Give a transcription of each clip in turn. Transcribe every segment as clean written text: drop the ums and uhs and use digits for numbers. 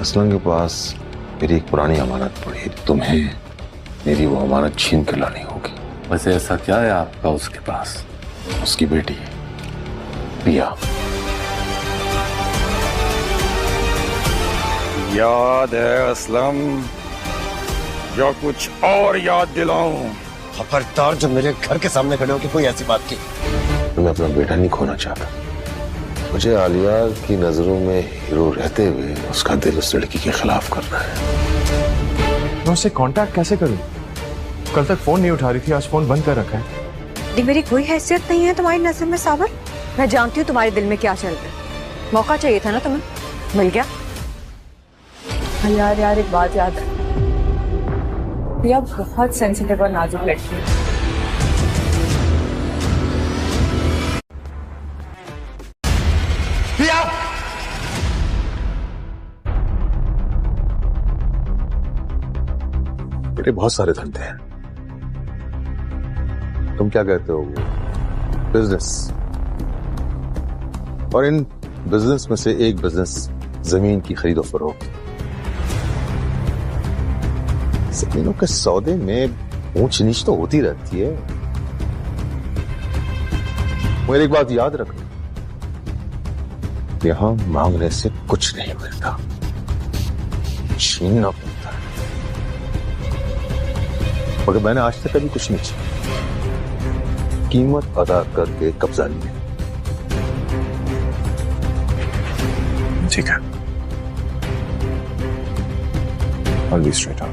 असलम के पास मेरी एक पुरानी अमानत पड़ी है। तुम्हें मेरी वो अमानत छीन कर लानी होगी। वैसे ऐसा क्या है आपका उसके पास? उसकी बेटी पिया। याद है असलम, या कुछ और याद दिलाऊं? खबरदार जो मेरे घर के सामने खड़े हो कि कोई ऐसी बात की। मैं अपना बेटा नहीं खोना चाहता। मुझे आलिया की नजरों में हीरो रहते हुए उसका दिल उस लड़की के खिलाफ करना है। मैं उससे कांटेक्ट कैसे करूं? कल तक फोन नहीं उठा रही थी, आज फोन बंद कर रखा है। मेरी कोई हैसियत नहीं है तुम्हारी नजर में साबर। मैं जानती हूँ तुम्हारे दिल में क्या चल रहा है। मौका चाहिए था ना तुम्हें, मिल गया। यार एक बात याद है, प्रिया बहुत सेंसिटिव और नाजुक लड़की है। मेरे बहुत सारे धंधे हैं। तुम क्या कहते हो? बिजनेस। और इन बिजनेस में से एक बिजनेस जमीन की खरीदो फरोख्त। जमीनों के सौदे में ऊंच नीच तो होती रहती है, मगर एक बात याद रखना, यहां मांगने से कुछ नहीं मिलता, छीनना पड़ता है। मगर मैंने आज तक कभी कुछ नहीं छीना, कीमत अदा करके कब्जा लिया। ठीक है, I'll be straight up.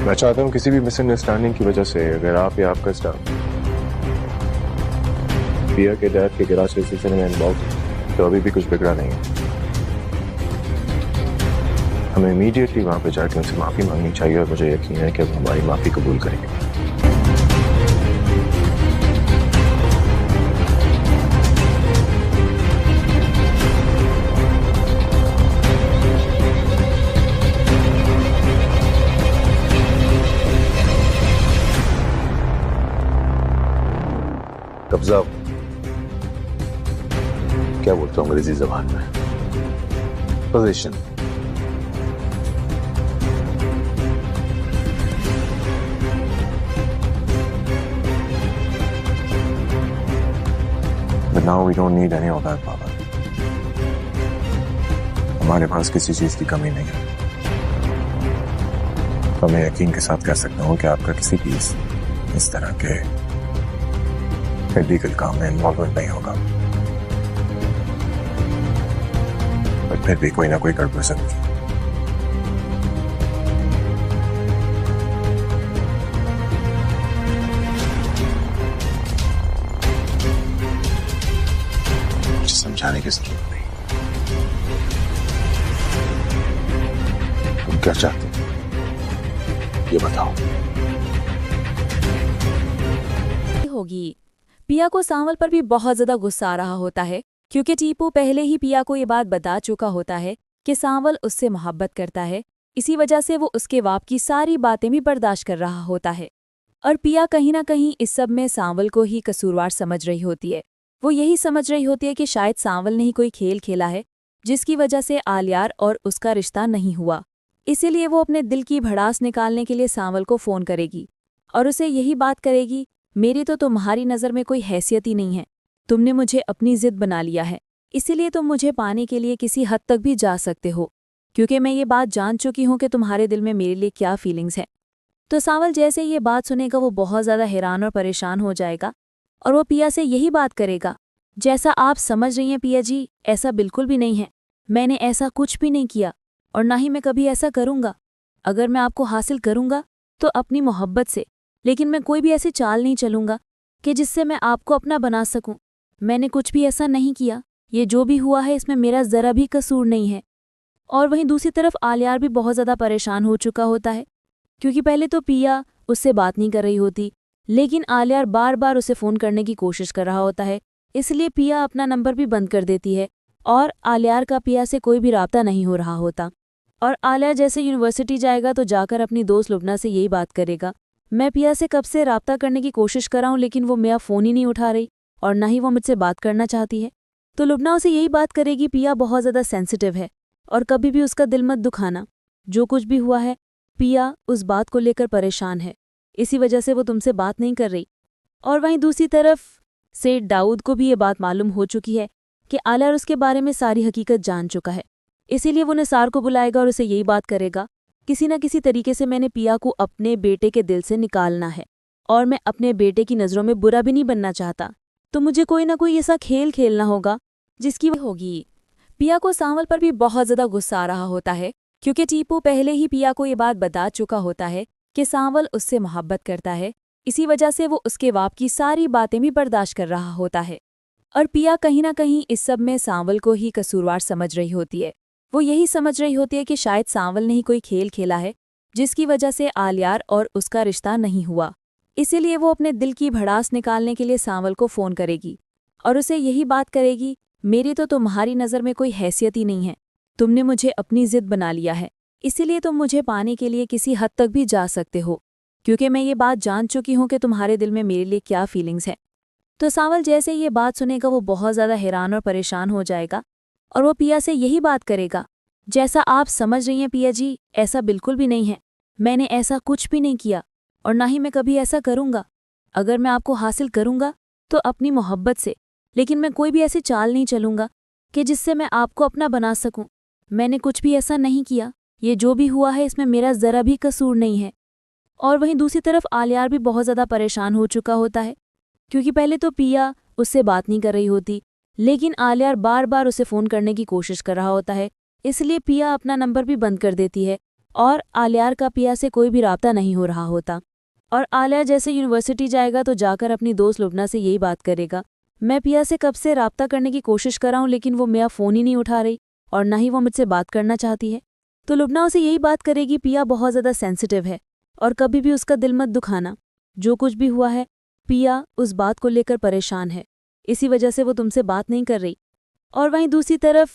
मैं चाहता हूं किसी भी मिसअंडरस्टैंडिंग की वजह से अगर आप या आपका स्टाफ पिया के डैड के गिराज के सिलसिले में इन्वॉल्व, तो अभी भी कुछ बिगड़ा नहीं है। हमें इमीडिएटली वहां पे जाकर उनसे माफी मांगनी चाहिए और मुझे यकीन है कि वो हमारी माफी कबूल करेंगे। कब्जा क्या बोलते हो अंग्रेजी जबान में? Position. But now we don't need any of that, Baba. हमारे पास किसी चीज की कमी नहीं है। तो मैं यकीन के साथ कह सकता हूँ कि आपका किसी भी इस तरह के लीगल काम में इन्वॉल्वमेंट नहीं होगा, पर फिर भी कोई ना कोई गड़बड़ सकती है। मुझे समझाने की जरूरत नहीं। तुम क्या चाहते हो ये बताओ। होगी। पिया को सांवल पर भी बहुत ज्यादा गुस्सा आ रहा होता है, क्योंकि टीपू पहले ही पिया को ये बात बता चुका होता है कि सांवल उससे मोहब्बत करता है। इसी वजह से वो उसके बाप की सारी बातें भी बर्दाश्त कर रहा होता है। और पिया कहीं ना कहीं इस सब में सांवल को ही कसूरवार समझ रही होती है। वो यही समझ रही होती है कि शायद सांवल ने ही कोई खेल खेला है, जिसकी वजह से आलियार और उसका रिश्ता नहीं हुआ। इसीलिए वो अपने दिल की भड़ास निकालने के लिए सांवल को फ़ोन करेगी और उसे यही बात करेगी, मेरी तो तुम्हारी नज़र में कोई हैसियत ही नहीं है। तुमने मुझे अपनी ज़िद बना लिया है, इसीलिए तुम मुझे पाने के लिए किसी हद तक भी जा सकते हो, क्योंकि मैं ये बात जान चुकी हूँ कि तुम्हारे दिल में मेरे लिए क्या फीलिंग्स हैं। तो सांवल जैसे ये बात सुनेगा वो बहुत ज़्यादा हैरान और परेशान हो जाएगा और वो पिया से यही बात करेगा, जैसा आप समझ रही हैं पिया जी, ऐसा बिल्कुल भी नहीं है। मैंने ऐसा कुछ भी नहीं किया और ना ही मैं कभी ऐसा करूँगा। अगर मैं आपको हासिल करूँगा तो अपनी मोहब्बत से, लेकिन मैं कोई भी ऐसी चाल नहीं चलूँगा कि जिससे मैं आपको अपना बना सकूं। मैंने कुछ भी ऐसा नहीं किया। ये जो भी हुआ है इसमें मेरा ज़रा भी कसूर नहीं है। और वहीं दूसरी तरफ आलियार भी बहुत ज़्यादा परेशान हो चुका होता है, क्योंकि पहले तो पिया उससे बात नहीं कर रही होती, लेकिन आलियार बार बार उसे फ़ोन करने की कोशिश कर रहा होता है। इसलिए पिया अपना नंबर भी बंद कर देती है और आलियार का पिया से कोई भी राब्ता नहीं हो रहा होता। और आलिया जैसे यूनिवर्सिटी जाएगा तो जाकर अपनी दोस्त लुबना से यही बात करेगा, मैं पिया से कब से राब्ता करने की कोशिश कर रहा हूँ, लेकिन वो मेरा फ़ोन ही नहीं उठा रही और ना ही वो मुझसे बात करना चाहती है। तो लुबना उसे यही बात करेगी पिया बहुत ज़्यादा सेंसिटिव है और कभी भी उसका दिल मत दुखाना। जो कुछ भी हुआ है पिया उस बात को लेकर परेशान है, इसी वजह से वो तुमसे बात नहीं कर रही। और वहीं दूसरी तरफ सेठ दाऊद को भी ये बात मालूम हो चुकी है कि आलिया उसके बारे में सारी हकीकत जान चुका है, इसीलिए वो निसार को बुलाएगा और उसे यही बात करेगा, किसी न किसी तरीके से मैंने पिया को अपने बेटे के दिल से निकालना है और मैं अपने बेटे की नज़रों में बुरा भी नहीं बनना चाहता, तो मुझे कोई ना कोई ऐसा खेल खेलना होगा जिसकी होगी। पिया को सांवल पर भी बहुत ज़्यादा गुस्सा आ रहा होता है क्योंकि टीपू पहले ही पिया को ये बात बता चुका होता है कि सांवल उससे मोहब्बत करता है, इसी वजह से वो उसके बाप की सारी बातें भी बर्दाश्त कर रहा होता है। और पिया कहीं ना कहीं इस सब में सांवल को ही कसूरवार समझ रही होती है। वो यही समझ रही होती है कि शायद सांवल ने ही कोई खेल खेला है जिसकी वजह से आलियार और उसका रिश्ता नहीं हुआ, इसीलिए वो अपने दिल की भड़ास निकालने के लिए सांवल को फ़ोन करेगी और उसे यही बात करेगी, मेरी तो तुम्हारी नज़र में कोई हैसियत ही नहीं है, तुमने मुझे अपनी ज़िद बना लिया है, इसीलिए तुम मुझे पाने के लिए किसी हद तक भी जा सकते हो, क्योंकि मैं ये बात जान चुकी हूँ कि तुम्हारे दिल में मेरे लिए क्या फीलिंग्स है। तो सांवल जैसे ये बात सुनेगा वो बहुत ज़्यादा हैरान और परेशान हो जाएगा और वो पिया से यही बात करेगा, जैसा आप समझ रही हैं पिया जी, ऐसा बिल्कुल भी नहीं है, मैंने ऐसा कुछ भी नहीं किया और ना ही मैं कभी ऐसा करूँगा। अगर मैं आपको हासिल करूँगा तो अपनी मोहब्बत से, लेकिन मैं कोई भी ऐसी चाल नहीं चलूँगा कि जिससे मैं आपको अपना बना सकूँ। मैंने कुछ भी ऐसा नहीं किया, ये जो भी हुआ है इसमें मेरा ज़रा भी कसूर नहीं है। और वहीं दूसरी तरफ आलियार भी बहुत ज़्यादा परेशान हो चुका होता है क्योंकि पहले तो पिया उससे बात नहीं कर रही होती, लेकिन आलियार बार बार उसे फ़ोन करने की कोशिश कर रहा होता है, इसलिए पिया अपना नंबर भी बंद कर देती है और आलियार का पिया से कोई भी राब्ता नहीं हो रहा होता। और आलिया जैसे यूनिवर्सिटी जाएगा तो जाकर अपनी दोस्त लुबना से यही बात करेगा, मैं पिया से कब से राब्ता करने की कोशिश कर रहा हूँ लेकिन वो मेरा फ़ोन ही नहीं उठा रही और ना ही वो मुझसे बात करना चाहती है। तो लुबना उसे यही बात करेगी, पिया बहुत ज़्यादा सेंसिटिव है और कभी भी उसका दिल मत दुखाना। जो कुछ भी हुआ है पिया उस बात को लेकर परेशान है, इसी वजह से वो तुमसे बात नहीं कर रही। और वहीं दूसरी तरफ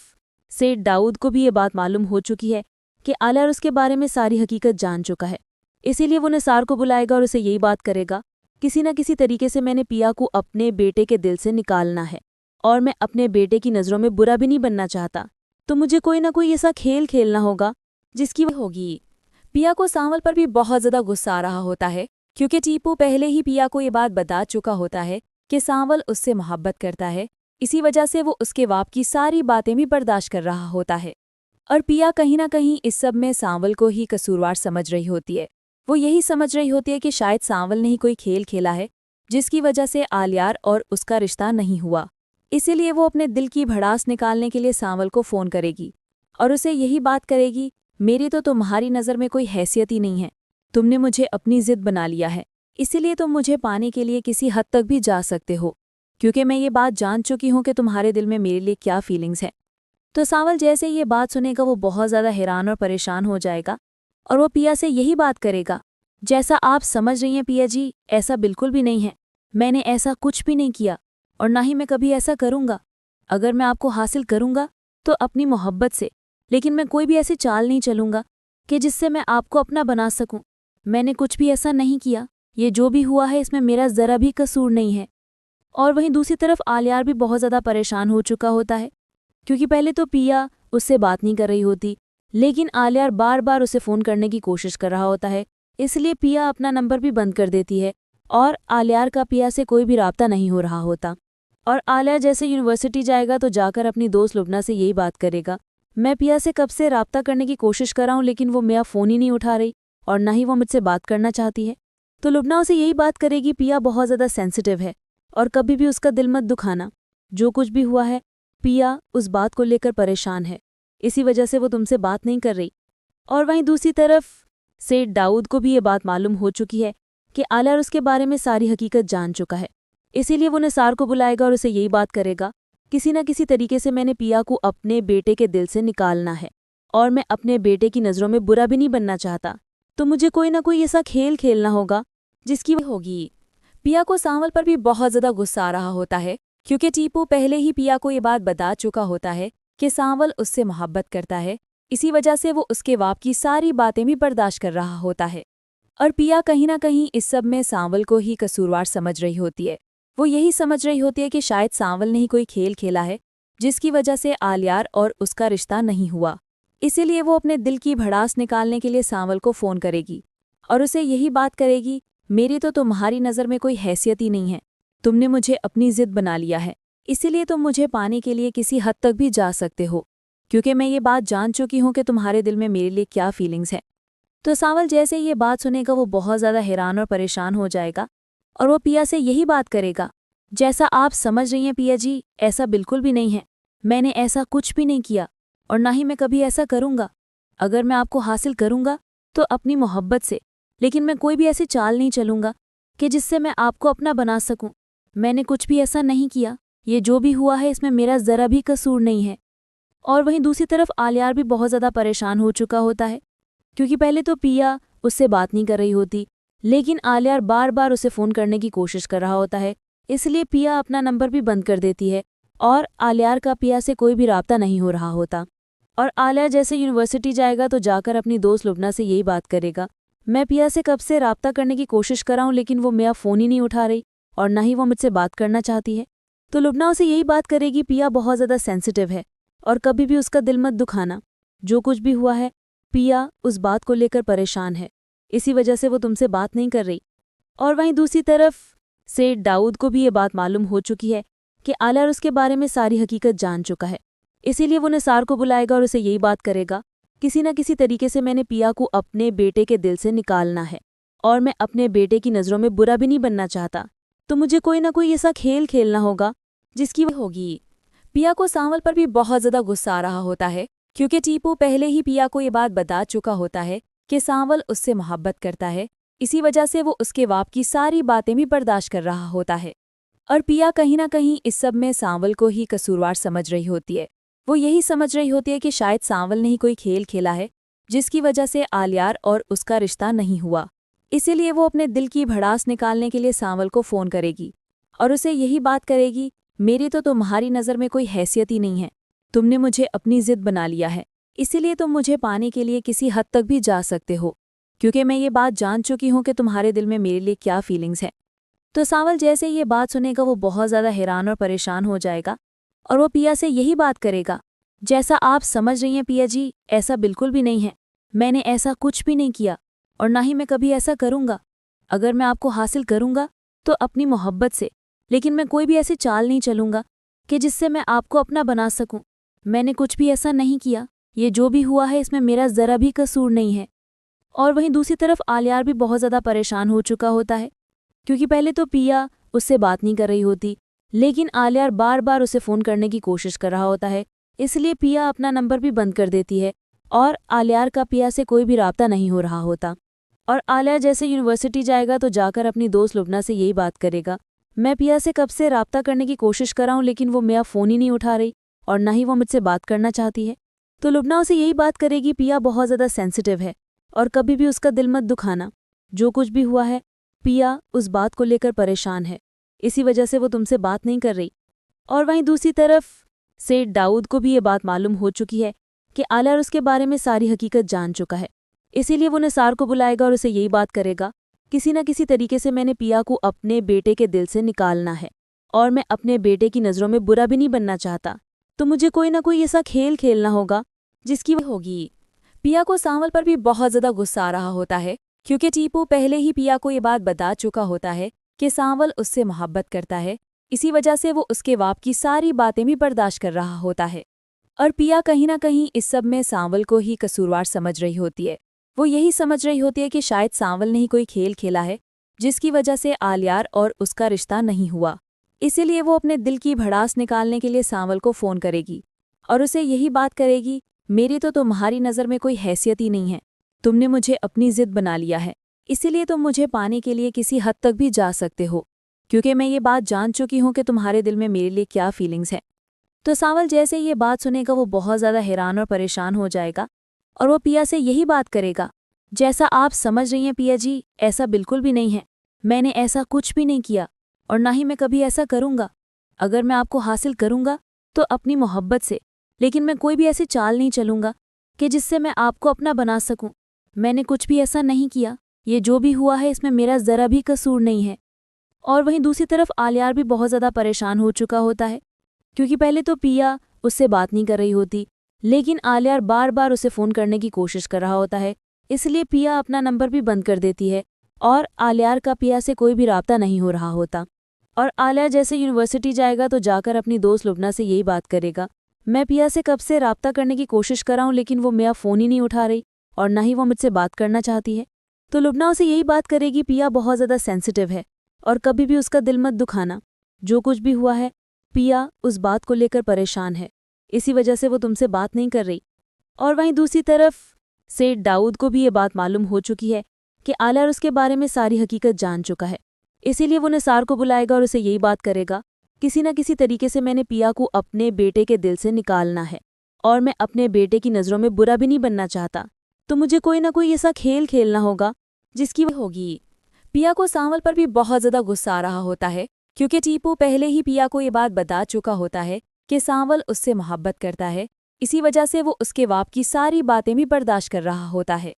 सेठ दाऊद को भी ये बात मालूम हो चुकी है कि आलिया उसके बारे में सारी हकीकत जान चुका है, इसीलिए वो निसार को बुलाएगा और उसे यही बात करेगा, किसी न किसी तरीके से मैंने पिया को अपने बेटे के दिल से निकालना है और मैं अपने बेटे की नज़रों में बुरा भी नहीं बनना चाहता, तो मुझे कोई ना कोई ऐसा खेल खेलना होगा जिसकी होगी। पिया को सांवल पर भी बहुत ज़्यादा गुस्सा आ रहा होता है क्योंकि टीपू पहले ही पिया को ये बात बता चुका होता है कि सांवल उससे मोहब्बत करता है, इसी वजह से वो उसके बाप की सारी बातें भी बर्दाश्त कर रहा होता है। और पिया कहीं ना कहीं इस सब में सांवल को ही कसूरवार समझ रही होती है। वो यही समझ रही होती है कि शायद सांवल ने ही कोई खेल खेला है जिसकी वजह से आलियार और उसका रिश्ता नहीं हुआ, इसीलिए वो अपने दिल की भड़ास निकालने के लिए सांवल को फ़ोन करेगी और उसे यही बात करेगी, मेरी तो तुम्हारी नज़र में कोई हैसियत ही नहीं है, तुमने मुझे अपनी ज़िद बना लिया है, इसीलिए तुम मुझे पाने के लिए किसी हद तक भी जा सकते हो, क्योंकि मैं ये बात जान चुकी हूँ कि तुम्हारे दिल में मेरे लिए क्या फीलिंग्स है। तो सांवल जैसे ये बात सुनेगा वो बहुत ज़्यादा हैरान और परेशान हो जाएगा और वो पिया से यही बात करेगा, जैसा आप समझ रही हैं पिया जी, ऐसा बिल्कुल भी नहीं है, मैंने ऐसा कुछ भी नहीं किया और ना ही मैं कभी ऐसा करूँगा। अगर मैं आपको हासिल करूँगा तो अपनी मोहब्बत से, लेकिन मैं कोई भी ऐसी चाल नहीं चलूँगा कि जिससे मैं आपको अपना बना सकूँ। मैंने कुछ भी ऐसा नहीं किया, ये जो भी हुआ है इसमें मेरा ज़रा भी कसूर नहीं है। और वहीं दूसरी तरफ आलियार भी बहुत ज़्यादा परेशान हो चुका होता है क्योंकि पहले तो पिया उससे बात नहीं कर रही होती, लेकिन आलियार बार बार उसे फ़ोन करने की कोशिश कर रहा होता है, इसलिए पिया अपना नंबर भी बंद कर देती है और आलियार का पिया से कोई भी राब्ता नहीं हो रहा होता। और आलिया जैसे यूनिवर्सिटी जाएगा तो जाकर अपनी दोस्त लुबना से यही बात करेगा, मैं पिया से कब से राब्ता करने की कोशिश कर रहा हूँ लेकिन वो मेरा फ़ोन ही नहीं उठा रही और ना ही वो मुझसे बात करना चाहती है। तो लुबना उसे यही बात करेगी, पिया बहुत ज़्यादा सेंसिटिव है और कभी भी उसका दिल मत दुखाना। जो कुछ भी हुआ है पिया उस बात को लेकर परेशान है, इसी वजह से वो तुमसे बात नहीं कर रही। और वहीं दूसरी तरफ सेठ दाऊद को भी ये बात मालूम हो चुकी है कि आलिया उसके बारे में सारी हकीकत जान चुका है, इसीलिए वो निसार को बुलाएगा और उसे यही बात करेगा, किसी न किसी तरीके से मैंने पिया को अपने बेटे के दिल से निकालना है और मैं अपने बेटे की नज़रों में बुरा भी नहीं बनना चाहता, तो मुझे कोई ना कोई ऐसा खेल खेलना होगा जिसकी होगी। पिया को सांवल पर भी बहुत ज़्यादा गुस्सा आ रहा होता है क्योंकि टीपू पहले ही पिया को ये बात बता चुका होता है कि सांवल उससे मोहब्बत करता है, इसी वजह से वो उसके बाप की सारी बातें भी बर्दाश्त कर रहा होता है। और पिया कहीं ना कहीं इस सब में सांवल को ही कसूरवार समझ रही होती है। वो यही समझ रही होती है कि शायद सांवल ने ही कोई खेल खेला है जिसकी वजह से आलियार और उसका रिश्ता नहीं हुआ। इसीलिए वो अपने दिल की भड़ास निकालने के लिए सांवल को फ़ोन करेगी और उसे यही बात करेगी, मेरी तो तुम्हारी नज़र में कोई हैसियत ही नहीं है, तुमने मुझे अपनी ज़िद बना लिया है, इसीलिए तुम मुझे पाने के लिए किसी हद तक भी जा सकते हो, क्योंकि मैं ये बात जान चुकी हूँ कि तुम्हारे दिल में मेरे लिए क्या फीलिंग्स है। तो सांवल जैसे ये बात सुनेगा वो बहुत ज़्यादा हैरान और परेशान हो जाएगा और वो पिया से यही बात करेगा, जैसा आप समझ रही हैं पिया जी, ऐसा बिल्कुल भी नहीं है, मैंने ऐसा कुछ भी नहीं किया और ना ही मैं कभी ऐसा करूँगा। अगर मैं आपको हासिल करूँगा तो अपनी मोहब्बत से, लेकिन मैं कोई भी ऐसी चाल नहीं चलूँगा कि जिससे मैं आपको अपना बना सकूँ। मैंने कुछ भी ऐसा नहीं किया, ये जो भी हुआ है इसमें मेरा ज़रा भी कसूर नहीं है। और वहीं दूसरी तरफ आलियार भी बहुत ज़्यादा परेशान हो चुका होता है, क्योंकि पहले तो पिया उससे बात नहीं कर रही होती, लेकिन आलियार बार बार उसे फ़ोन करने की कोशिश कर रहा होता है, इसलिए पिया अपना नंबर भी बंद कर देती है और आलियार का पिया से कोई भी राब्ता नहीं हो रहा होता। और आलिया जैसे यूनिवर्सिटी जाएगा तो जाकर अपनी दोस्त लुबना से यही बात करेगा, मैं पिया से कब से राब्ता करने की कोशिश कर रहा हूँ लेकिन वो मेरा फ़ोन ही नहीं उठा रही और ना ही वो मुझसे बात करना चाहती है। तो लुबना उसे यही बात करेगी, पिया बहुत ज़्यादा सेंसिटिव है और कभी भी उसका दिल मत दुखाना, जो कुछ भी हुआ है पिया उस बात को लेकर परेशान है, इसी वजह से वो तुमसे बात नहीं कर रही। और वहीं दूसरी तरफ सेठ दाऊद को भी ये बात मालूम हो चुकी है कि आलियार उसके बारे में सारी हकीकत जान चुका है, इसीलिए वो निसार को बुलाएगा और उसे यही बात करेगा, किसी न किसी तरीके से मैंने पिया को अपने बेटे के दिल से निकालना है और मैं अपने बेटे की नज़रों में बुरा भी नहीं बनना चाहता, तो मुझे कोई ना कोई ऐसा खेल खेलना होगा जिसकी होगी। पिया को सांवल पर भी बहुत ज़्यादा गुस्सा आ रहा होता है, क्योंकि टीपू पहले ही पिया को ये बात बता चुका होता है कि सांवल उससे मोहब्बत करता है, इसी वजह से वो उसके बाप की सारी बातें भी बर्दाश्त कर रहा होता है। और पिया कहीं ना कहीं इस सब में सांवल को ही कसूरवार समझ रही होती है। वो यही समझ रही होती है कि शायद सांवल ने ही कोई खेल खेला है जिसकी वजह से आलियार और उसका रिश्ता नहीं हुआ, इसीलिए वो अपने दिल की भड़ास निकालने के लिए सांवल को फ़ोन करेगी और उसे यही बात करेगी, मेरी तो तुम्हारी नज़र में कोई हैसियत ही नहीं है, तुमने मुझे अपनी ज़िद बना लिया है, इसीलिए तुम मुझे पाने के लिए किसी हद तक भी जा सकते हो, क्योंकि मैं ये बात जान चुकी हूँ कि तुम्हारे दिल में मेरे लिए क्या फीलिंग्स है। तो सांवल जैसे ये बात सुनेगा वो बहुत ज़्यादा हैरान और परेशान हो जाएगा और वो पिया से यही बात करेगा, जैसा आप समझ रही हैं पिया जी, ऐसा बिल्कुल भी नहीं है, मैंने ऐसा कुछ भी नहीं किया और ना ही मैं कभी ऐसा करूँगा। अगर मैं आपको हासिल करूँगा तो अपनी मोहब्बत से, लेकिन मैं कोई भी ऐसी चाल नहीं चलूँगा कि जिससे मैं आपको अपना बना सकूँ। मैंने कुछ भी ऐसा नहीं किया, ये जो भी हुआ है इसमें मेरा ज़रा भी कसूर नहीं है। और वहीं दूसरी तरफ आलियार भी बहुत ज़्यादा परेशान हो चुका होता है, क्योंकि पहले तो पिया उससे बात नहीं कर रही होती, लेकिन आलियार बार बार उसे फ़ोन करने की कोशिश कर रहा होता है, इसलिए पिया अपना नंबर भी बंद कर देती है और आलियार का पिया से कोई भी राब्ता नहीं हो रहा होता। और आलिया जैसे यूनिवर्सिटी जाएगा तो जाकर अपनी दोस्त लुबना से यही बात करेगा, मैं पिया से कब से राब्ता करने की कोशिश कर रहा हूँ लेकिन वो मेरा फ़ोन ही नहीं उठा रही और ना ही वो मुझसे बात करना चाहती है। तो लुबना उसे यही बात करेगी, पिया बहुत ज़्यादा सेंसिटिव है और कभी भी उसका दिल मत दुखाना, जो कुछ भी हुआ है पिया उस बात को लेकर परेशान है, इसी वजह से वो तुमसे बात नहीं कर रही। और वहीं दूसरी तरफ सेठ दाऊद को भी ये बात मालूम हो चुकी है कि आलियार उसके बारे में सारी हकीकत जान चुका है, इसीलिए वो निसार को बुलाएगा और उसे यही बात करेगा, किसी न किसी तरीके से मैंने पिया को अपने बेटे के दिल से निकालना है और मैं अपने बेटे की नज़रों में बुरा भी नहीं बनना चाहता, तो मुझे कोई ना कोई ऐसा खेल खेलना होगा जिसकी होगी। पिया को सांवल पर भी बहुत ज़्यादा गुस्सा आ रहा होता है, क्योंकि टीपू पहले ही पिया को ये बात बता चुका होता है कि सांवल उससे मोहब्बत करता है, इसी वजह से वो उसके बाप की सारी बातें भी बर्दाश्त कर रहा होता है। और पिया कहीं ना कहीं इस सब में सांवल को ही कसूरवार समझ रही होती है। वो यही समझ रही होती है कि शायद सांवल ने ही कोई खेल खेला है जिसकी वजह से आलियार और उसका रिश्ता नहीं हुआ, इसीलिए वो अपने दिल की भड़ास निकालने के लिए सांवल को फ़ोन करेगी और उसे यही बात करेगी, मेरी तो तुम्हारी नज़र में कोई हैसियत ही नहीं है, तुमने मुझे अपनी ज़िद बना लिया है, इसीलिए तुम मुझे पाने के लिए किसी हद तक भी जा सकते हो, क्योंकि मैं ये बात जान चुकी हूँ कि तुम्हारे दिल में मेरे लिए क्या फीलिंग्स है। तो सांवल जैसे ये बात सुनेगा वो बहुत ज़्यादा हैरान और परेशान हो जाएगा और वो पिया से यही बात करेगा, जैसा आप समझ रही हैं पिया जी, ऐसा बिल्कुल भी नहीं है, मैंने ऐसा कुछ भी नहीं किया और ना ही मैं कभी ऐसा करूँगा। अगर मैं आपको हासिल करूँगा तो अपनी मोहब्बत से, लेकिन मैं कोई भी ऐसी चाल नहीं चलूँगा कि जिससे मैं आपको अपना बना सकूँ। मैंने कुछ भी ऐसा नहीं किया, ये जो भी हुआ है इसमें मेरा ज़रा भी कसूर नहीं है। और वहीं दूसरी तरफ आलियार भी बहुत ज़्यादा परेशान हो चुका होता है, क्योंकि पहले तो पिया उससे बात नहीं कर रही होती, लेकिन आलिया बार बार उसे फ़ोन करने की कोशिश कर रहा होता है। इसलिए पिया अपना नंबर भी बंद कर देती है और आलिया का पिया से कोई भी राब्ता नहीं हो रहा होता। और आलिया जैसे यूनिवर्सिटी जाएगा तो जाकर अपनी दोस्त लुबना से यही बात करेगा, मैं पिया से कब से राब्ता करने की कोशिश कर रहा हूँ लेकिन वो मेरा फ़ोन ही नहीं उठा रही और ना ही वो मुझसे बात करना चाहती है। तो लुबना उसे यही बात करेगी, पिया बहुत ज़्यादा सेंसिटिव है और कभी भी उसका दिल मत दुखाना। जो कुछ भी हुआ है पिया उस बात को लेकर परेशान है, इसी वजह से वो तुमसे बात नहीं कर रही। और वहीं दूसरी तरफ सेठ दाऊद को भी ये बात मालूम हो चुकी है कि आलिया उसके बारे में सारी हकीकत जान चुका है। इसीलिए वो निसार को बुलाएगा और उसे यही बात करेगा, किसी न किसी तरीके से मैंने पिया को अपने बेटे के दिल से निकालना है और मैं अपने बेटे की नज़रों में बुरा भी नहीं बनना चाहता, तो मुझे कोई ना कोई ऐसा खेल खेलना होगा जिसकी होगी। पिया को सांवल पर भी बहुत ज़्यादा गुस्सा आ रहा होता है, क्योंकि टीपू पहले ही पिया को ये बात बता चुका होता है कि सांवल उससे मोहब्बत करता है। इसी वजह से वो उसके बाप की सारी बातें भी बर्दाश्त कर रहा होता है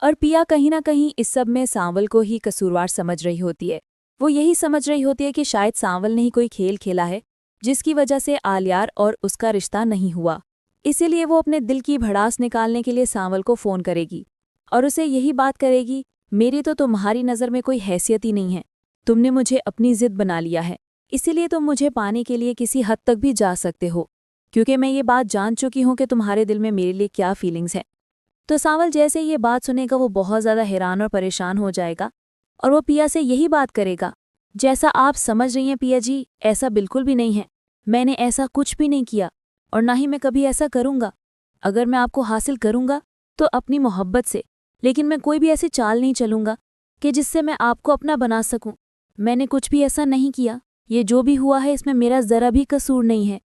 और पिया कहीं ना कहीं इस सब में सांवल को ही कसूरवार समझ रही होती है। वो यही समझ रही होती है कि शायद सांवल ने ही कोई खेल खेला है जिसकी वजह से आलियार और उसका रिश्ता नहीं हुआ। इसीलिए वो अपने दिल की भड़ास निकालने के लिए सांवल को फ़ोन करेगी और उसे यही बात करेगी, मेरी तो तुम्हारी नज़र में कोई हैसियत ही नहीं है, तुमने मुझे अपनी ज़िद बना लिया है, इसीलिए तुम मुझे पाने के लिए किसी हद तक भी जा सकते हो, क्योंकि मैं ये बात जान चुकी हूँ कि तुम्हारे दिल में मेरे लिए क्या फीलिंग्स हैं। तो सांवल जैसे ये बात सुनेगा वो बहुत ज़्यादा हैरान और परेशान हो जाएगा और वो पिया से यही बात करेगा, जैसा आप समझ रही हैं पिया जी, ऐसा बिल्कुल भी नहीं है, मैंने ऐसा कुछ भी नहीं किया और ना ही मैं कभी ऐसा करूँगा। अगर मैं आपको हासिल करूँगा तो अपनी मोहब्बत से, लेकिन मैं कोई भी ऐसी चाल नहीं चलूँगा कि जिससे मैं आपको अपना बना सकूँ। मैंने कुछ भी ऐसा नहीं किया, ये जो भी हुआ है इसमें मेरा ज़रा भी कसूर नहीं है।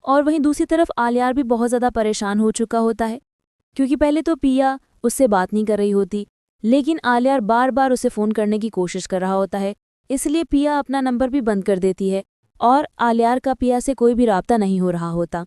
और वहीं दूसरी तरफ आलियार भी बहुत ज़्यादा परेशान हो चुका होता है, क्योंकि पहले तो पिया उससे बात नहीं कर रही होती, लेकिन आलियार बार बार उसे फ़ोन करने की कोशिश कर रहा होता है। इसलिए पिया अपना नंबर भी बंद कर देती है और आलियार का पिया से कोई भी राब्ता नहीं हो रहा होता।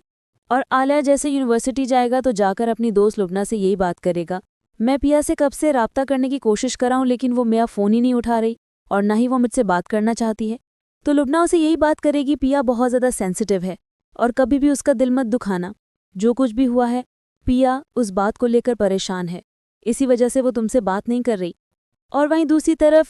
और आलिया जैसे यूनिवर्सिटी जाएगा तो जाकर अपनी दोस्त लुबना से यही बात करेगा, मैं पिया से कब से राब्ता करने की कोशिश कर रहा हूँ लेकिन वो मेरा फ़ोन ही नहीं उठा रही और ना ही वो मुझसे बात करना चाहती है। तो लुबना उसे यही बात करेगी, पिया बहुत ज़्यादा सेंसिटिव है और कभी भी उसका दिल मत दुखाना। जो कुछ भी हुआ है पिया उस बात को लेकर परेशान है, इसी वजह से वो तुमसे बात नहीं कर रही। और वहीं दूसरी तरफ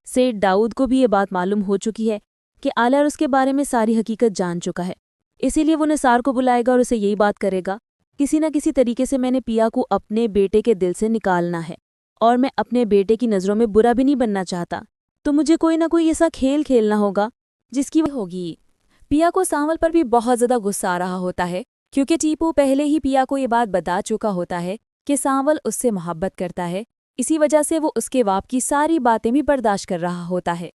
सेठ दाऊद को भी ये बात मालूम हो चुकी है कि आलिया उसके बारे में सारी हकीकत जान चुका है। इसीलिए वो निसार को बुलाएगा और उसे यही बात करेगा, किसी न किसी तरीके से मैंने पिया को अपने बेटे के दिल से निकालना है और मैं अपने बेटे की नज़रों में बुरा भी नहीं बनना चाहता, तो मुझे कोई ना कोई ऐसा खेल खेलना होगा जिसकी होगी। पिया को सांवल पर भी बहुत ज़्यादा गुस्सा आ रहा होता है, क्योंकि टीपू पहले ही पिया को ये बात बता चुका होता है कि सांवल उससे मोहब्बत करता है। इसी वजह से वो उसके बाप की सारी बातें भी बर्दाश्त कर रहा होता है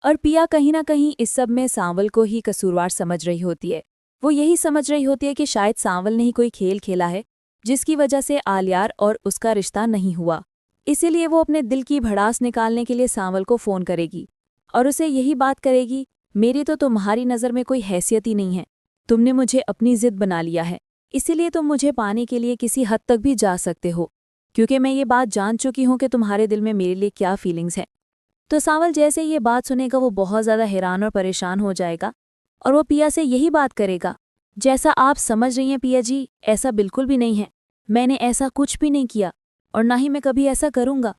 और पिया कहीं ना कहीं इस सब में सांवल को ही कसूरवार समझ रही होती है। वो यही समझ रही होती है कि शायद सांवल ने ही कोई खेल खेला है जिसकी वजह से आलियार और उसका रिश्ता नहीं हुआ। इसीलिए वो अपने दिल की भड़ास निकालने के लिए सांवल को फ़ोन करेगी और उसे यही बात करेगी, मेरी तो तुम्हारी नज़र में कोई हैसियत ही नहीं है, तुमने मुझे अपनी ज़िद बना लिया है, इसीलिए तुम मुझे पाने के लिए किसी हद तक भी जा सकते हो, क्योंकि मैं ये बात जान चुकी हूँ कि तुम्हारे दिल में मेरे लिए क्या फीलिंग्स हैं। तो सांवल जैसे ये बात सुनेगा वो बहुत ज़्यादा हैरान और परेशान हो जाएगा और वो पिया से यही बात करेगा, जैसा आप समझ रही हैं पिया जी, ऐसा बिल्कुल भी नहीं है, मैंने ऐसा कुछ भी नहीं किया और ना ही मैं कभी ऐसा करूँगा।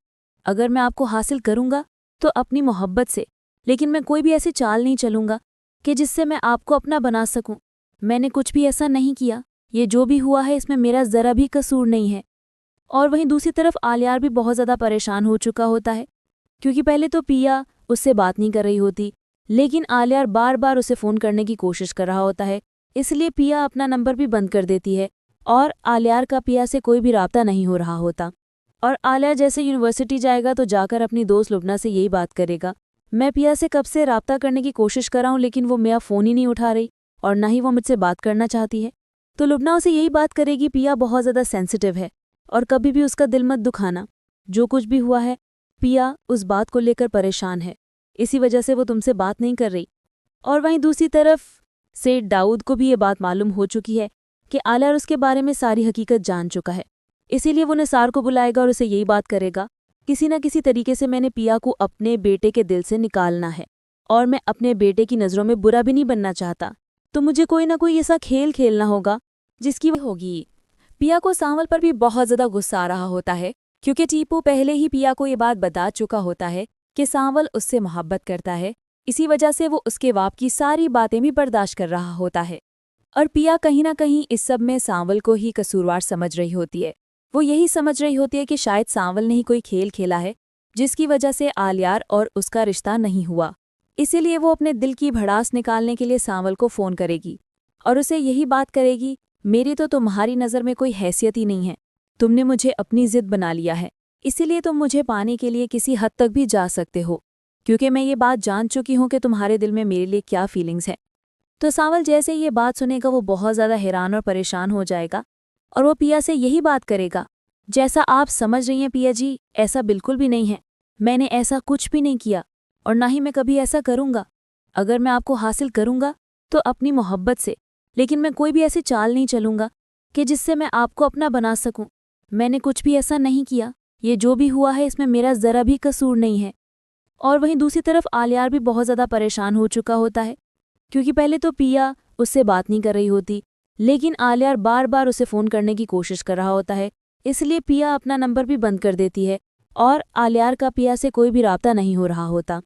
अगर मैं आपको हासिल करूँगा तो अपनी मोहब्बत से, लेकिन मैं कोई भी ऐसी चाल नहीं चलूँगा कि जिससे मैं आपको अपना बना सकूँ। मैंने कुछ भी ऐसा नहीं किया, ये जो भी हुआ है इसमें मेरा ज़रा भी कसूर नहीं है। और वहीं दूसरी तरफ आलियार भी बहुत ज़्यादा परेशान हो चुका होता है, क्योंकि पहले तो पिया उससे बात नहीं कर रही होती, लेकिन आलियार बार बार उसे फ़ोन करने की कोशिश कर रहा होता है। इसलिए पिया अपना नंबर भी बंद कर देती है और आलियार का पिया से कोई भी राब्ता नहीं हो रहा होता। और आलिया जैसे यूनिवर्सिटी जाएगा तो जाकर अपनी दोस्त लुबना से यही बात करेगा, मैं पिया से कब से राब्ता करने की कोशिश कर रहा हूँ लेकिन वो मेरा फ़ोन ही नहीं उठा रही और ना ही वो मुझसे बात करना चाहती है। तो लुबना उसे यही बात करेगी, पिया बहुत ज़्यादा सेंसिटिव है और कभी भी उसका दिल मत दुखाना। जो कुछ भी हुआ है पिया उस बात को लेकर परेशान है, इसी वजह से वो तुमसे बात नहीं कर रही। और वहीं दूसरी तरफ सेठ दाऊद को भी ये बात मालूम हो चुकी है कि आलिया उसके बारे में सारी हकीकत जान चुका है। इसीलिए वो निसार को बुलाएगा और उसे यही बात करेगा, किसी न किसी तरीके से मैंने पिया को अपने बेटे के दिल से निकालना है और मैं अपने बेटे की नज़रों में बुरा भी नहीं बनना चाहता, तो मुझे कोई ना कोई ऐसा खेल खेलना होगा जिसकी वजह होगी। पिया को सांवल पर भी बहुत ज़्यादा गुस्सा आ रहा होता है, क्योंकि टीपू पहले ही पिया को ये बात बता चुका होता है कि सांवल उससे मोहब्बत करता है। इसी वजह से वो उसके बाप की सारी बातें भी बर्दाश्त कर रहा होता है। और पिया कहीं ना कहीं इस सब में सांवल को ही कसूरवार समझ रही होती है। वो यही समझ रही होती है कि शायद सांवल ने ही कोई खेल खेला है जिसकी वजह से आलियार और उसका रिश्ता नहीं हुआ। इसीलिए वो अपने दिल की भड़ास निकालने के लिए सांवल को फ़ोन करेगी और उसे यही बात करेगी, मेरी तो तुम्हारी नज़र में कोई हैसियत ही नहीं है। तुमने मुझे अपनी ज़िद बना लिया है, इसीलिए तुम मुझे पाने के लिए किसी हद तक भी जा सकते हो, क्योंकि मैं ये बात जान चुकी हूँ कि तुम्हारे दिल में मेरे लिए क्या फीलिंग्स हैं। तो सांवल जैसे ये बात सुनेगा वो बहुत ज़्यादा हैरान और परेशान हो जाएगा और वो पिया से यही बात करेगा, जैसा आप समझ रही हैं पिया जी, ऐसा बिल्कुल भी नहीं है। मैंने ऐसा कुछ भी नहीं किया और ना ही मैं कभी ऐसा करूँगा। अगर मैं आपको हासिल करूँगा तो अपनी मोहब्बत से, लेकिन मैं कोई भी ऐसी चाल नहीं चलूँगा कि जिससे मैं आपको अपना बना सकूँ। मैंने कुछ भी ऐसा नहीं किया, ये जो भी हुआ है इसमें मेरा ज़रा भी कसूर नहीं है। और वहीं दूसरी तरफ आलियार भी बहुत ज़्यादा परेशान हो चुका होता है, क्योंकि पहले तो पिया उससे बात नहीं कर रही होती, लेकिन आलियार बार बार उसे फ़ोन करने की कोशिश कर रहा होता है। इसलिए पिया अपना नंबर भी बंद कर देती है और आलियार का पिया से कोई भी राब्ता नहीं हो रहा होता।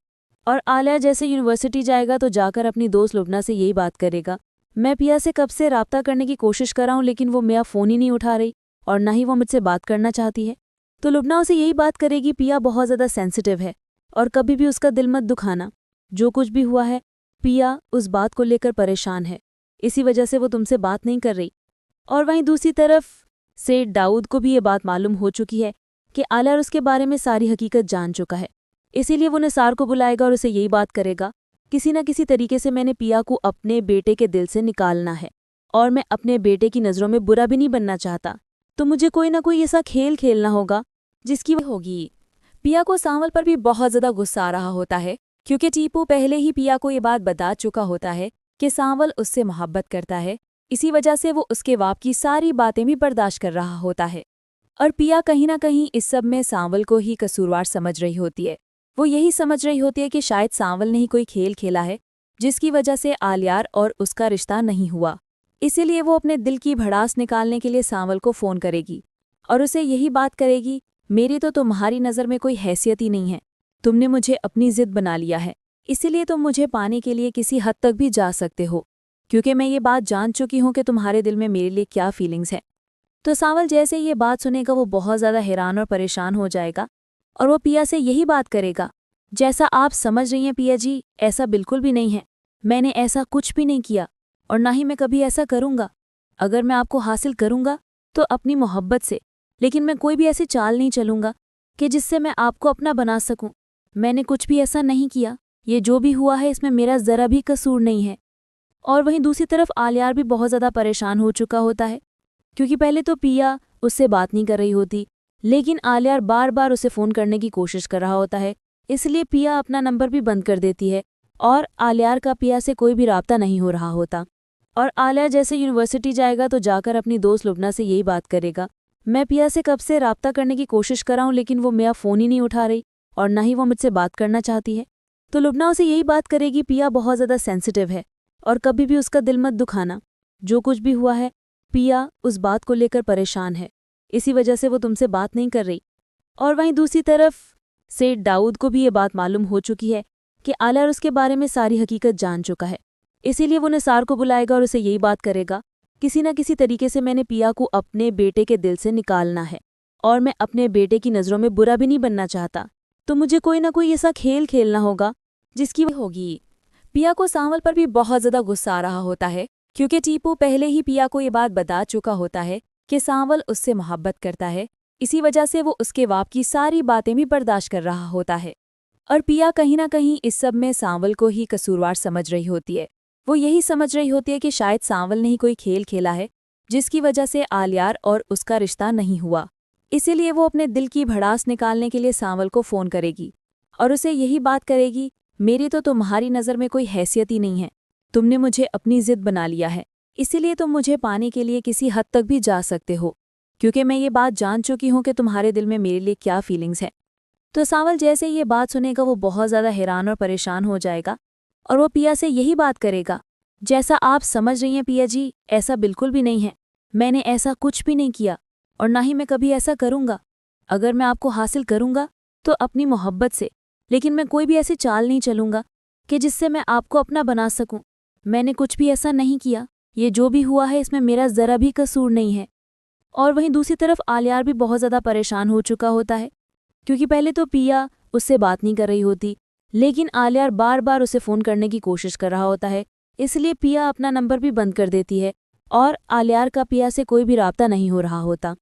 और आलिया जैसे यूनिवर्सिटी जाएगा तो जाकर अपनी दोस्त लुबना से यही बात करेगा, मैं पिया से कब से राब्ता करने की कोशिश कर रहा हूँ लेकिन वो मेरा फ़ोन ही नहीं उठा रही और ना ही वो मुझसे बात करना चाहती है। तो लुबना उसे यही बात करेगी, पिया बहुत ज़्यादा सेंसिटिव है और कभी भी उसका दिल मत दुखाना। जो कुछ भी हुआ है पिया उस बात को लेकर परेशान है, इसी वजह से वो तुमसे बात नहीं कर रही। और वहीं दूसरी तरफ सेठ दाऊद को भी ये बात मालूम हो चुकी है कि आलियार उसके बारे में सारी हकीकत जान चुका है। इसीलिए वो निसार को बुलाएगा और उसे यही बात करेगा, किसी न किसी तरीके से मैंने पिया को अपने बेटे के दिल से निकालना है और मैं अपने बेटे की नज़रों में बुरा भी नहीं बनना चाहता, तो मुझे कोई ना कोई ऐसा खेल खेलना होगा जिसकी वजह होगी। पिया को सांवल पर भी बहुत ज़्यादा गुस्सा आ रहा होता है, क्योंकि टीपू पहले ही पिया को ये बात बता चुका होता है कि सांवल उससे मोहब्बत करता है। इसी वजह से वो उसके बाप की सारी बातें भी बर्दाश्त कर रहा होता है। और पिया कहीं ना कहीं इस सब में सांवल को ही कसूरवार समझ रही होती है। वो यही समझ रही होती है कि शायद सांवल ने ही कोई खेल खेला है जिसकी वजह से आलियार और उसका रिश्ता नहीं हुआ। इसीलिए वो अपने दिल की भड़ास निकालने के लिए सांवल को फ़ोन करेगी और उसे यही बात करेगी, मेरी तो तुम्हारी नज़र में कोई हैसियत ही नहीं है। तुमने मुझे अपनी ज़िद बना लिया है, इसीलिए तुम मुझे पाने के लिए किसी हद तक भी जा सकते हो, क्योंकि मैं ये बात जान चुकी हूँ कि तुम्हारे दिल में मेरे लिए क्या फीलिंग्स हैं। तो सांवल जैसे ये बात सुनेगा वो बहुत ज़्यादा हैरान और परेशान हो जाएगा और वो पिया से यही बात करेगा, जैसा आप समझ रही हैं पिया जी, ऐसा बिल्कुल भी नहीं है। मैंने ऐसा कुछ भी नहीं किया और ना ही मैं कभी ऐसा करूँगा। अगर मैं आपको हासिल करूँगा तो अपनी मोहब्बत से, लेकिन मैं कोई भी ऐसी चाल नहीं चलूँगा कि जिससे मैं आपको अपना बना सकूँ। मैंने कुछ भी ऐसा नहीं किया, ये जो भी हुआ है इसमें मेरा ज़रा भी कसूर नहीं है। और वहीं दूसरी तरफ आलियार भी बहुत ज़्यादा परेशान हो चुका होता है, क्योंकि पहले तो पिया उससे बात नहीं कर रही होती, लेकिन आलियार बार बार उसे फ़ोन करने की कोशिश कर रहा होता है। इसलिए पिया अपना नंबर भी बंद कर देती है और आलियार का पिया से कोई भी राब्ता नहीं हो रहा होता। और आलिया जैसे यूनिवर्सिटी जाएगा तो जाकर अपनी दोस्त लुबना से यही बात करेगा, मैं पिया से कब से राब्ता करने की कोशिश कर रहा हूँ लेकिन वो मेरा फ़ोन ही नहीं उठा रही और ना ही वो मुझसे बात करना चाहती है। तो लुबना उसे यही बात करेगी, पिया बहुत ज़्यादा सेंसिटिव है और कभी भी उसका दिल मत दुखाना। जो कुछ भी हुआ है पिया उस बात को लेकर परेशान है, इसी वजह से वो तुमसे बात नहीं कर रही। और वहीं दूसरी तरफ सेठ दाऊद को भी ये बात मालूम हो चुकी है कि आलियार उसके बारे में सारी हकीकत जान चुका है। इसीलिए वो निसार को बुलाएगा और उसे यही बात करेगा, किसी न किसी तरीके से मैंने पिया को अपने बेटे के दिल से निकालना है और मैं अपने बेटे की नज़रों में बुरा भी नहीं बनना चाहता, तो मुझे कोई ना कोई ऐसा खेल खेलना होगा जिसकी वजह होगी। पिया को सांवल पर भी बहुत ज़्यादा गुस्सा आ रहा होता है, क्योंकि टीपू पहले ही पिया को ये बात बता चुका होता है कि सांवल उससे मोहब्बत करता है। इसी वजह से वो उसके बाप की सारी बातें भी बर्दाश्त कर रहा होता है। और पिया कहीं ना कहीं इस सब में सांवल को ही कसूरवार समझ रही होती है। वो यही समझ रही होती है कि शायद सांवल ने ही कोई खेल खेला है जिसकी वजह से आलियार और उसका रिश्ता नहीं हुआ। इसीलिए वो अपने दिल की भड़ास निकालने के लिए सांवल को फ़ोन करेगी और उसे यही बात करेगी, मेरी तो तुम्हारी नज़र में कोई हैसियत ही नहीं है। तुमने मुझे अपनी ज़िद बना लिया है, इसीलिए तुम मुझे पाने के लिए किसी हद तक भी जा सकते हो, क्योंकि मैं ये बात जान चुकी हूँ कि तुम्हारे दिल में मेरे लिए क्या फीलिंग्स हैं। तो सांवल जैसे ये बात सुनेगा वो बहुत ज़्यादा हैरान और परेशान हो जाएगा और वो पिया से यही बात करेगा, जैसा आप समझ रही हैं पिया जी, ऐसा बिल्कुल भी नहीं है। मैंने ऐसा कुछ भी नहीं किया और ना ही मैं कभी ऐसा करूँगा। अगर मैं आपको हासिल करूँगा तो अपनी मोहब्बत से, लेकिन मैं कोई भी ऐसी चाल नहीं चलूँगा कि जिससे मैं आपको अपना बना सकूँ। मैंने कुछ भी ऐसा नहीं किया। ये जो भी हुआ है इसमें मेरा ज़रा भी कसूर नहीं है। और वहीं दूसरी तरफ आलियार भी बहुत ज़्यादा परेशान हो चुका होता है, क्योंकि पहले तो पिया उससे बात नहीं कर रही होती, लेकिन आलियार बार बार उसे फ़ोन करने की कोशिश कर रहा होता है। इसलिए पिया अपना नंबर भी बंद कर देती है और आलियार का पिया से कोई भी राब्ता नहीं हो रहा होता।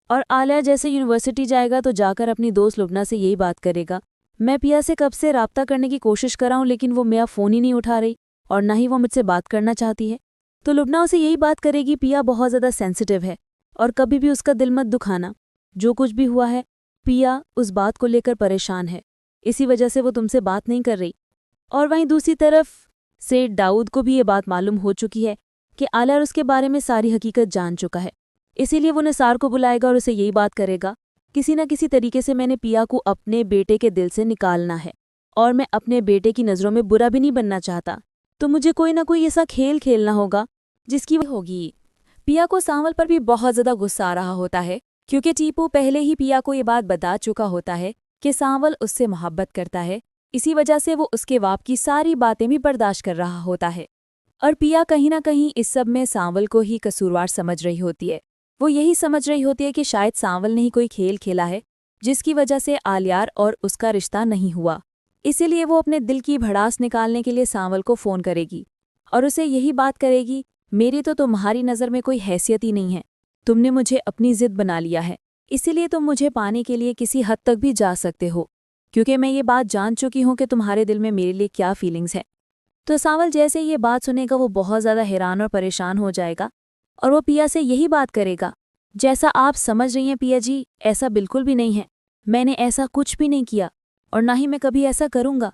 और आलियार जैसे यूनिवर्सिटी जाएगा तो जाकर अपनी दोस्त लुबना से यही बात करेगा, मैं पिया से कब से राब्ता करने की कोशिश कर रहा हूँ लेकिन वो मेरा फ़ोन ही नहीं उठा रही और ना ही वो मुझसे बात करना चाहती है। तो लुबना उसे यही बात करेगी, पिया बहुत ज़्यादा सेंसिटिव है और कभी भी उसका दिल मत दुखाना। जो कुछ भी हुआ है पिया उस बात को लेकर परेशान है, इसी वजह से वो तुमसे बात नहीं कर रही। और वहीं दूसरी तरफ सेठ दाऊद को भी ये बात मालूम हो चुकी है कि आलियार उसके बारे में सारी हकीकत जान चुका है। इसीलिए वो निसार को बुलाएगा और उसे यही बात करेगा, किसी न किसी तरीके से मैंने पिया को अपने बेटे के दिल से निकालना है और मैं अपने बेटे की नज़रों में बुरा भी नहीं बनना चाहता, तो मुझे कोई ना कोई ऐसा खेल खेलना होगा जिसकी होगी। पिया को सांवल पर भी बहुत ज़्यादा गुस्सा आ रहा होता है, क्योंकि टीपू पहले ही पिया को ये बात बता चुका होता है कि सांवल उससे मोहब्बत करता है। इसी वजह से वो उसके बाप की सारी बातें भी बर्दाश्त कर रहा होता है और पिया कहीं ना कहीं इस सब में सांवल को ही कसूरवार समझ रही होती है। वो यही समझ रही होती है कि शायद सांवल ने ही कोई खेल खेला है जिसकी वजह से आलियार और उसका रिश्ता नहीं हुआ। इसीलिए वो अपने दिल की भड़ास निकालने के लिए सांवल को फ़ोन करेगी और उसे यही बात करेगी, मेरी तो तुम्हारी नज़र में कोई हैसियत ही नहीं है, तुमने मुझे अपनी ज़िद बना लिया है, इसीलिए तुम मुझे पाने के लिए किसी हद तक भी जा सकते हो, क्योंकि मैं ये बात जान चुकी हूँ कि तुम्हारे दिल में मेरे लिए क्या फीलिंग्स है। तो सांवल जैसे ये बात सुनेगा वो बहुत ज़्यादा हैरान और परेशान हो जाएगा और वो पिया से यही बात करेगा, जैसा आप समझ रही हैं पिया जी, ऐसा बिल्कुल भी नहीं है। मैंने ऐसा कुछ भी नहीं किया और ना ही मैं कभी ऐसा करूँगा।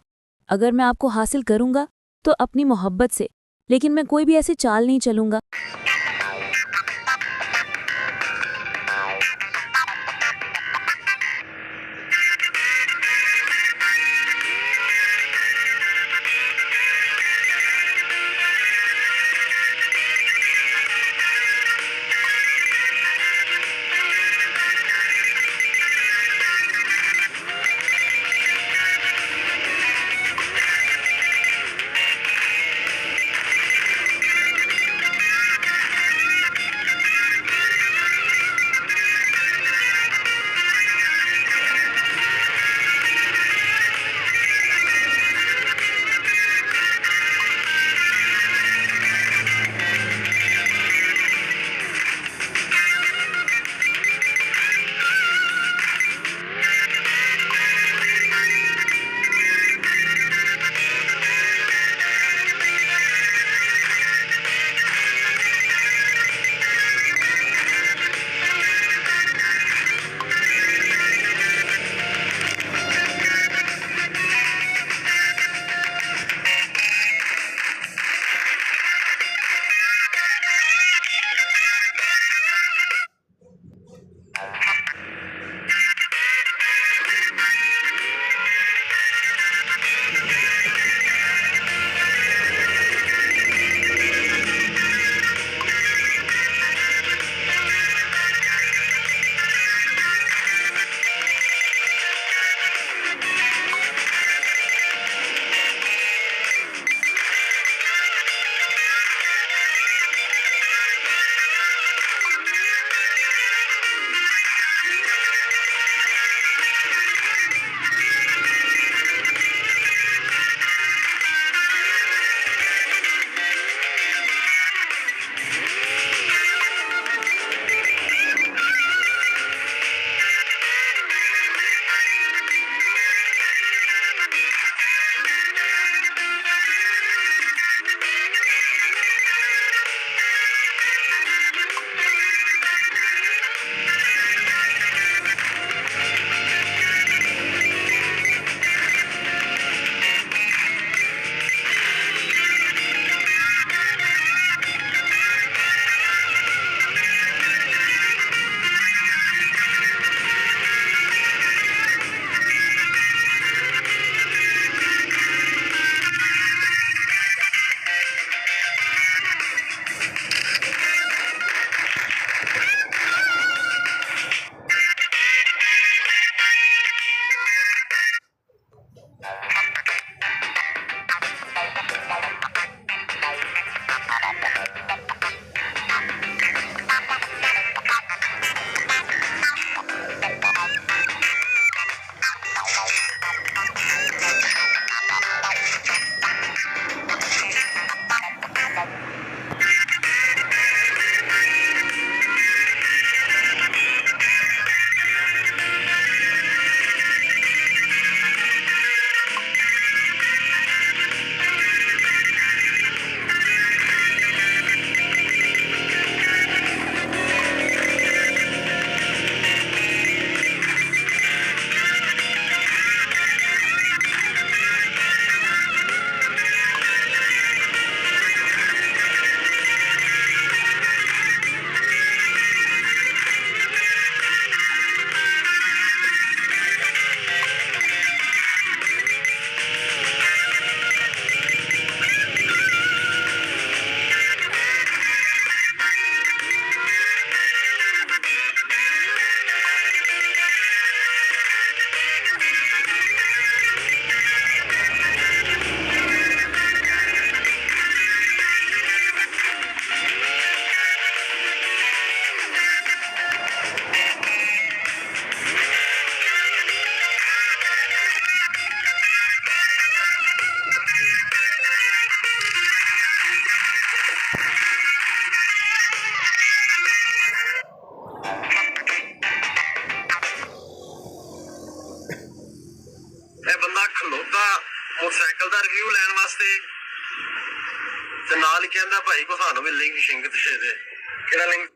अगर मैं आपको हासिल करूँगा तो अपनी मोहब्बत से, लेकिन मैं कोई भी ऐसी चाल नहीं चलूँगा। ਇਹ ਬੰਦਾ ਖਲੋਤਾ ਮੋਟਰਸਾਈਕਲ ਦਾ ਰਿਵਿਊ ਲੈਣ ਵਾਸਤੇ ਤੇ ਨਾਲ ਹੀ ਕਹਿੰਦਾ ਭਾਈ ਕੋ ਸਾਨੂੰ ਵੀ ਲਿੰਕ ਸ਼ਿੰਕ ਦੇ ਦੇ ਕਿਹੜਾ ਲਿੰਕ